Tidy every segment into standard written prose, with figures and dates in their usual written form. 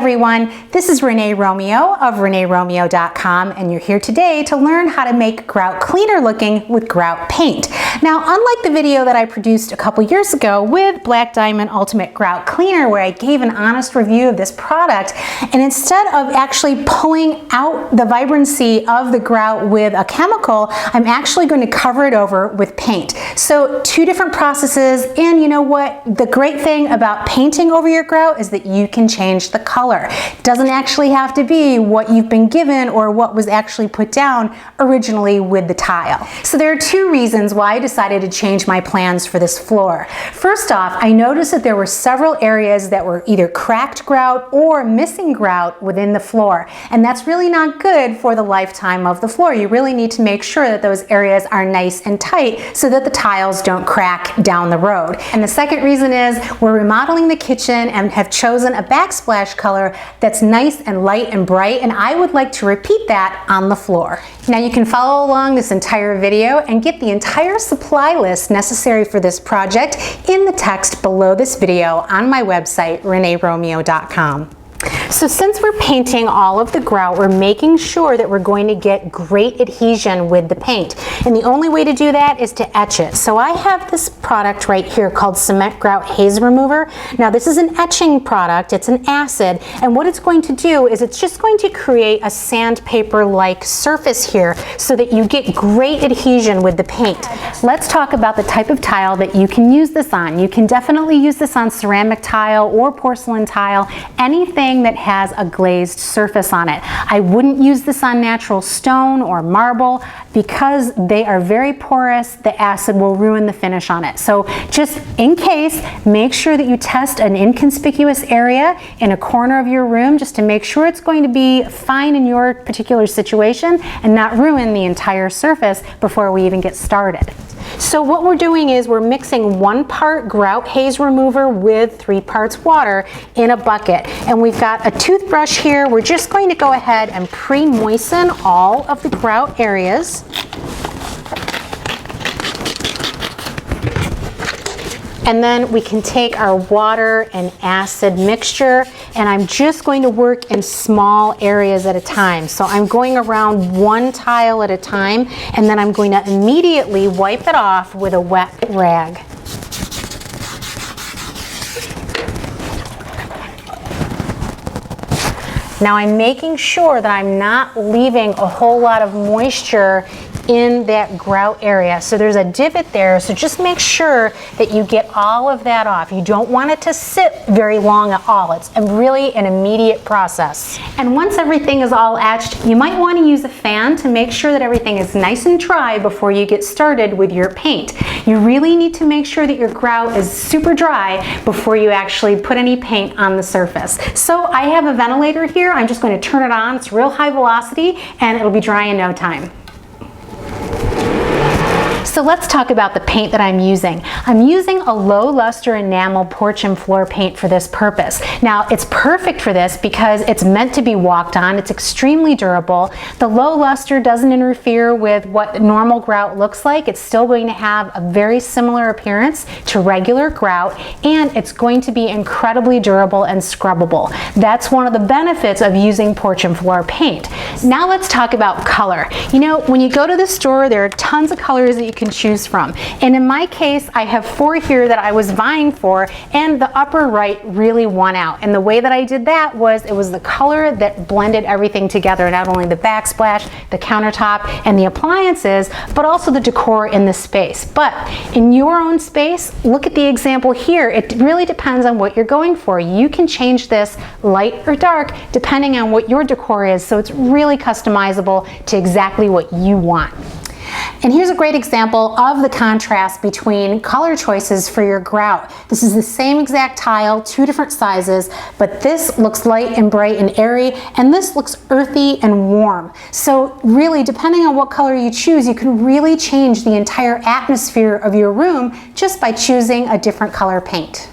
everyone, this is Renee Romeo of ReneeRomeo.com, and you're here today to learn how to make grout cleaner looking with grout paint. Now, unlike the video that I produced a couple years ago with Black Diamond Ultimate Grout Cleaner, where I gave an honest review of this product, and instead of actually pulling out the vibrancy of the grout with a chemical, I'm actually going to cover it over with paint. So two different processes, and you know what? The great thing about painting over your grout is that you can change the color. It doesn't actually have to be what you've been given or what was actually put down originally with the tile. So there are two reasons why I decided to change my plans for this floor. First off, I noticed that there were several areas that were either cracked grout or missing grout within the floor, and that's really not good for the lifetime of the floor. You really need to make sure that those areas are nice and tight so that the tiles don't crack down the road. And the second reason is we're remodeling the kitchen and have chosen a backsplash color that's nice and light and bright, and I would like to repeat that on the floor. Now you can follow along this entire video and get the entire supply list necessary for this project in the text below this video on my website, ReneeRomeo.com. So since we're painting all of the grout, we're making sure that we're going to get great adhesion with the paint. And the only way to do that is to etch it. So I have this product right here called Cement Grout Haze Remover. Now this is an etching product, it's an acid, and what it's going to do is it's just going to create a sandpaper-like surface here so that you get great adhesion with the paint. Let's talk about the type of tile that you can use this on. You can definitely use this on ceramic tile or porcelain tile, anything that has a glazed surface on it. I wouldn't use this on natural stone or marble because they are very porous. The acid will ruin the finish on it. So just in case, make sure that you test an inconspicuous area in a corner of your room just to make sure it's going to be fine in your particular situation and not ruin the entire surface before we even get started. So what we're doing is we're mixing 1 part grout haze remover with 3 parts water in a bucket. And we've got a toothbrush here. We're just going to go ahead and pre-moisten all of the grout areas. And then we can take our water and acid mixture, and I'm just going to work in small areas at a time. So I'm going around 1 tile at a time, and then I'm going to immediately wipe it off with a wet rag. Now I'm making sure that I'm not leaving a whole lot of moisture in that grout area. So there's a divot there, so just make sure that you get all of that off. You don't want it to sit very long at all. It's really an immediate process. And once everything is all etched, you might want to use a fan to make sure that everything is nice and dry before you get started with your paint. You really need to make sure that your grout is super dry before you actually put any paint on the surface. So I have a ventilator here. I'm just going to turn it on. It's real high velocity and it'll be dry in no time. So let's talk about the paint that I'm using. I'm using a low luster enamel porch and floor paint for this purpose. Now it's perfect for this because it's meant to be walked on. It's extremely durable. The low luster doesn't interfere with what normal grout looks like. It's still going to have a very similar appearance to regular grout, and it's going to be incredibly durable and scrubbable. That's one of the benefits of using porch and floor paint. Now let's talk about color. You know, when you go to the store, there are tons of colors that you can choose from. And in my case, I have 4 here that I was vying for, and the upper right really won out. And the way that I did that was it was the color that blended everything together, not only the backsplash, the countertop, and the appliances, but also the decor in the space. But in your own space, look at the example here. It really depends on what you're going for. You can change this light or dark depending on what your decor is, so it's really customizable to exactly what you want. And here's a great example of the contrast between color choices for your grout. This is the same exact tile, 2 different sizes, but this looks light and bright and airy, and this looks earthy and warm. So really, depending on what color you choose, you can really change the entire atmosphere of your room just by choosing a different color paint.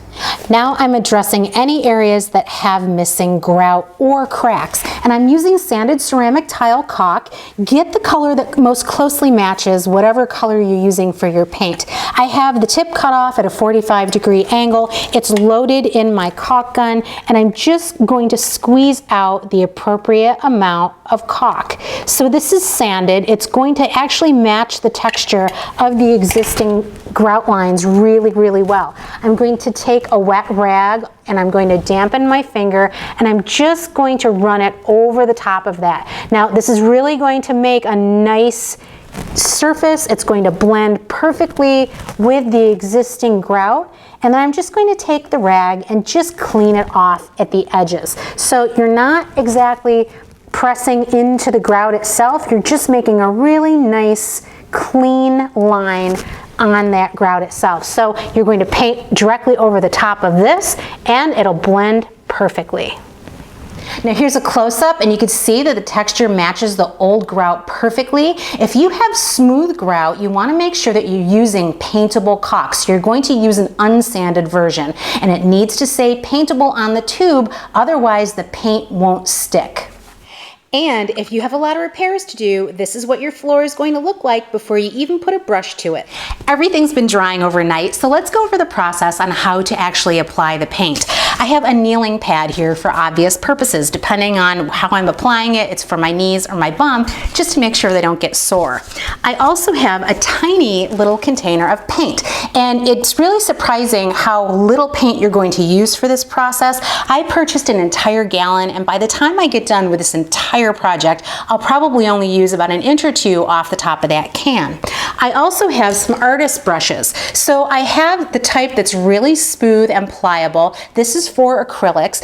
Now I'm addressing any areas that have missing grout or cracks, and I'm using sanded ceramic tile caulk. Get the color that most closely matches whatever color you're using for your paint. I have the tip cut off at a 45-degree angle. It's loaded in my caulk gun, and I'm just going to squeeze out the appropriate amount of caulk. So this is sanded. It's going to actually match the texture of the existing grout lines really, really well. I'm going to take a wet rag and I'm going to dampen my finger, and I'm just going to run it over the top of that. Now, this is really going to make a nice surface. It's going to blend perfectly with the existing grout. And then I'm just going to take the rag and just clean it off at the edges. So you're not exactly pressing into the grout itself. You're just making a really nice, clean line on that grout itself. So you're going to paint directly over the top of this, and it'll blend perfectly. Now here's a close-up, and you can see that the texture matches the old grout perfectly. If you have smooth grout, you want to make sure that you're using paintable caulk. So you're going to use an unsanded version, and it needs to say paintable on the tube, otherwise the paint won't stick. And if you have a lot of repairs to do, this is what your floor is going to look like before you even put a brush to it. Everything's been drying overnight, so let's go over the process on how to actually apply the paint. I have a kneeling pad here for obvious purposes. Depending on how I'm applying it, it's for my knees or my bum, just to make sure they don't get sore. I also have a tiny little container of paint, and it's really surprising how little paint you're going to use for this process. I purchased an entire gallon, and by the time I get done with this entire project, I'll probably only use about an inch or two off the top of that can. I also have some artist brushes. So I have the type that's really smooth and pliable. This is for acrylics.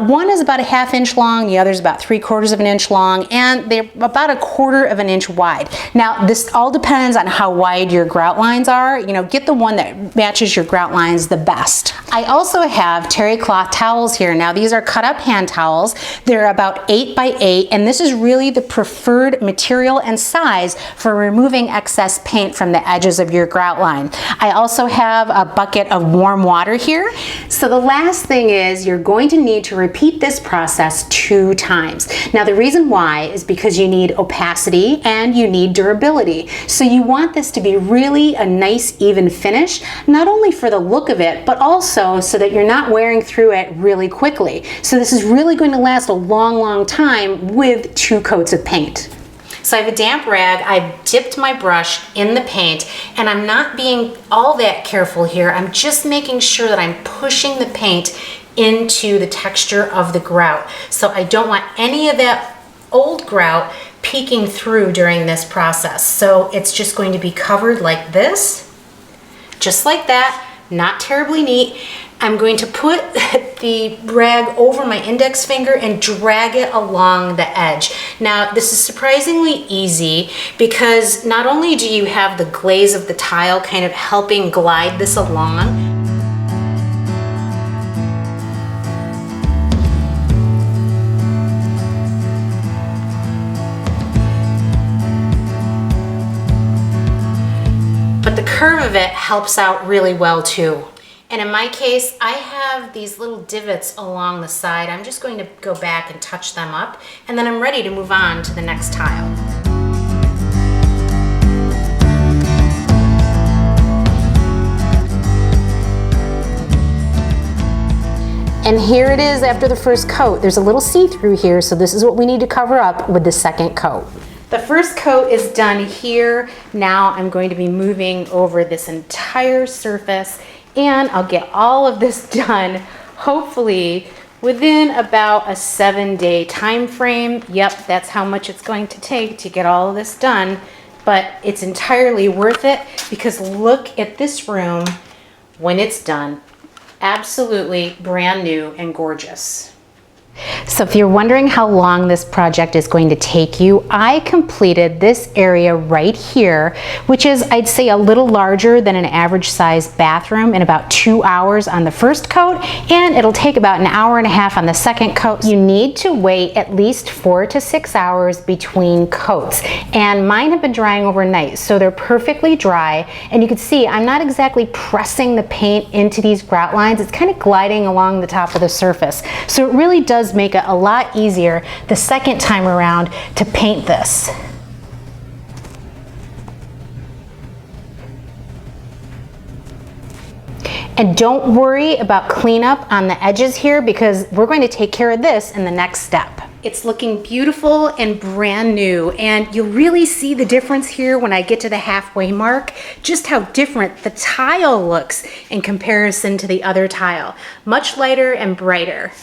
One is about a ½ inch long, the other is about 3/4 of an inch long, and they're about 1/4 of an inch wide. Now this all depends on how wide your grout lines are. You know, get the one that matches your grout lines the best. I also have terry cloth towels here. Now these are cut up hand towels. They're about 8 by 8, and this is really the preferred material and size for removing excess paint from the edges of your grout line. I also have a bucket of warm water here. So the last thing is you're going to need to repeat this process 2 times. Now the reason why is because you need opacity and you need durability. So you want this to be really a nice even finish, not only for the look of it, but also so that you're not wearing through it really quickly. So this is really going to last a long, long time with 2 coats of paint. So I have a damp rag, I've dipped my brush in the paint, and I'm not being all that careful here. I'm just making sure that I'm pushing the paint into the texture of the grout. So I don't want any of that old grout peeking through during this process. So it's just going to be covered like this, just like that, not terribly neat. I'm going to put the rag over my index finger and drag it along the edge. Now, this is surprisingly easy because not only do you have the glaze of the tile kind of helping glide this along, but the curve of it helps out really well too. And in my case, I have these little divots along the side. I'm just going to go back and touch them up, and then I'm ready to move on to the next tile. And here it is after the first coat. There's a little see-through here, so this is what we need to cover up with the second coat. The first coat is done here. Now I'm going to be moving over this entire surface, and I'll get all of this done hopefully within about a 7-day time frame. Yep, that's how much it's going to take to get all of this done, but it's entirely worth it because look at this room when it's done. Absolutely brand new and gorgeous. So if you're wondering how long this project is going to take you, I completed this area right here, which is, I'd say, a little larger than an average sized bathroom, in about 2 hours on the first coat, and it'll take about 1.5 hours on the second coat. You need to wait at least 4 to 6 hours between coats, and mine have been drying overnight, so they're perfectly dry, and you can see I'm not exactly pressing the paint into these grout lines. It's kind of gliding along the top of the surface, so it really does make it a lot easier the second time around to paint this. And don't worry about cleanup on the edges here because we're going to take care of this in the next step. It's looking beautiful and brand new, and you'll really see the difference here when I get to the halfway mark, just how different the tile looks in comparison to the other tile. Much lighter and brighter.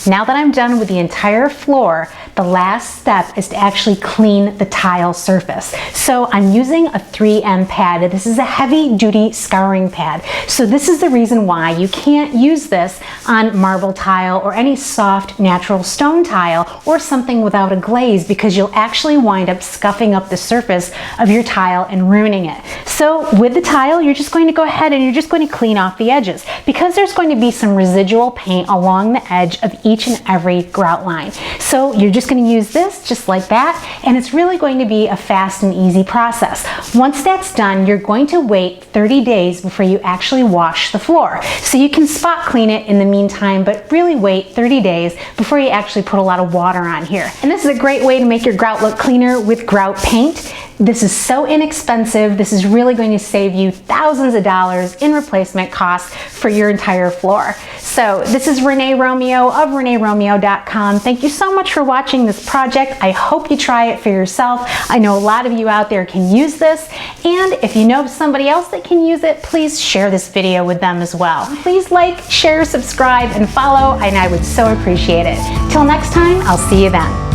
Now that I'm done with the entire floor, the last step is to actually clean the tile surface. So I'm using a 3M pad. This is a heavy duty scouring pad. So this is the reason why you can't use this on marble tile or any soft natural stone tile or something without a glaze, because you'll actually wind up scuffing up the surface of your tile and ruining it. So with the tile, you're just going to go ahead and you're just going to clean off the edges, because there's going to be some residual paint along the edge of each and every grout line. So you're just going to use this just like that, and it's really going to be a fast and easy process. Once that's done, you're going to wait 30 days before you actually wash the floor. So you can spot clean it in the meantime, but really wait 30 days before you actually put a lot of water on here. And this is a great way to make your grout look cleaner with grout paint. This is so inexpensive. This is really going to save you thousands of dollars in replacement costs for your entire floor. So this is Renee Romeo of ReneeRomeo.com. Thank you so much for watching this project. I hope you try it for yourself. I know a lot of you out there can use this, and if you know somebody else that can use it, please share this video with them as well. Please like, share, subscribe, and follow, and I would so appreciate it. Till next time, I'll see you then.